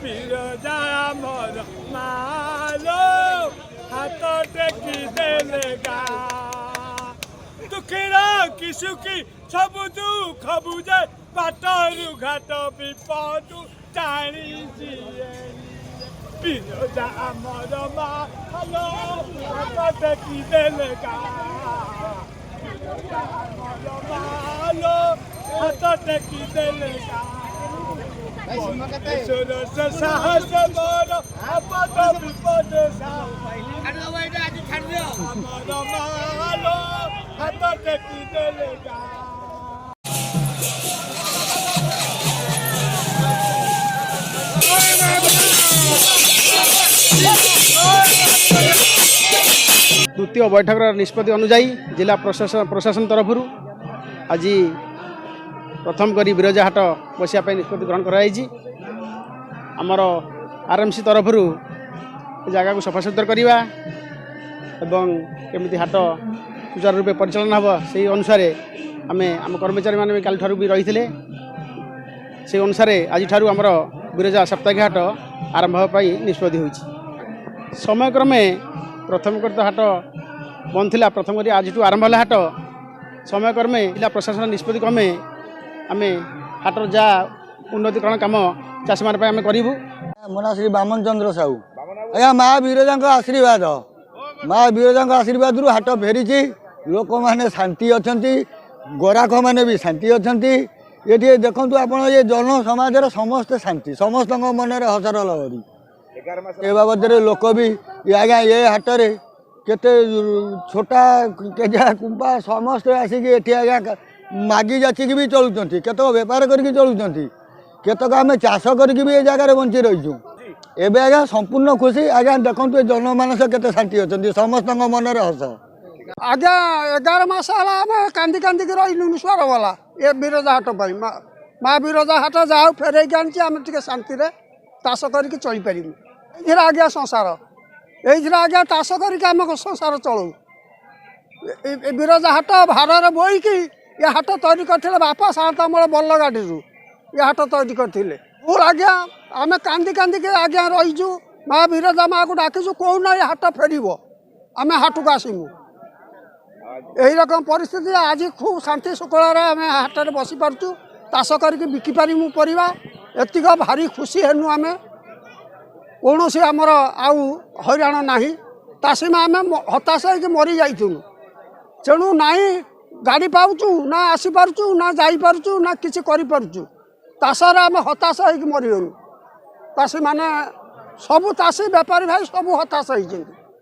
বিরজা আমার মালো হাত টেকি দেলে গা দুঃখের কি সুখী সবু দুঃখ বুঝে বাটরু ঘাট বিপদ জানিছি বিরজা আমার মালো হাত টেকি দেলে গা বিরজা আমার মালো হাত টেকি দেলে গা সাহস বড় আপদ বিপদ আমার মালো হাত টেকি দেলে গা तृतीय बैठक निष्पत्ति अनुजाई जिला प्रशासन तरफ आज प्रथम करी बिरजा हाट बसापी निष्पत्ति ग्रहण कराई आमर आरएमसी तरफ जगह को सफासुतर करवा एवं केमी हाट सुचारू रूपे परिचालन हम से अनुसार आम आम कर्मचारी मैंने काली ठारू भी रही से अनुसार आज आमर बिरजा साप्ताहिक हाट आरंभ होगापी निष्पत्ति होती समयक्रमे प्रथम कर तो हाट बंद थी प्रथम कर आज आरंभ है हाट समयक्रमे जिला प्रशासन निष्पत्ति क्रमे आम हाटर जहाँ उन्नतिकरण कम चाषी मान आम करूँ। मो ना श्री बामन चंद्र साहू आज्ञा माँ बिरजा आशीर्वाद माँ बिरजा आशीर्वाद हाट फेरी लोक मैंने शांति अच्छा गराक मैंने भी शांति अच्छा ये देखु आप ये जन समाज समस्ते शांति समस्त मन हसर लहरी ए बाबद लोक भी आज्ञा ये हाट रे केते छोटा केजा कुंपा समस्ते आसिक आज्ञा मागी जाचिक भी चलुंट केतक बेपार करके चलुंट केतक आम चाष करके भी जगार बंची रहीचु एवं आज्ञा संपूर्ण खुशी आज्ञा देखु जनमानस केते शांति अच्छा समस्त मन हस आज्ञा 11 मास आम कांदी कांदी रही स्वर वाला ये बिरजा हाट माँ बिरजा हाट जहाँ फेर आम टे शांति चाष करके चली पारू ये आज्ञा संसार ये आज्ञा चाष करके आम संसार चलू बिरजा हाट भार बोईकी ये हाट तैयारी करते बापा सात अमल बल्ल गाड़ी ये हाट तैयारी करते आज्ञा आम कांदी कांदी आज्ञा रहीचु माँ बिरजा माँ को डाकिचु कौन ये हाट फेर आम हाट को आसमु यही रकम परिस्थिति आज खूब शांति शुक्लार आम हाट में बसी पार्चु चाष करके बिकी पारू परिवा एतिक भारी खुशी हेनु आम कौन से आमर आउ हईराण ना चाषी में आम हताश हो मरी जाइलु तेणु नाई गाड़ी पाचु ना आसी पारचु ना जाई पारचु ना किसी करि पारचु चाषर आम हताश हो मरीगलु चाषी माने सबू चाषी बेपारी भाई सबू हताश होइछन्ति।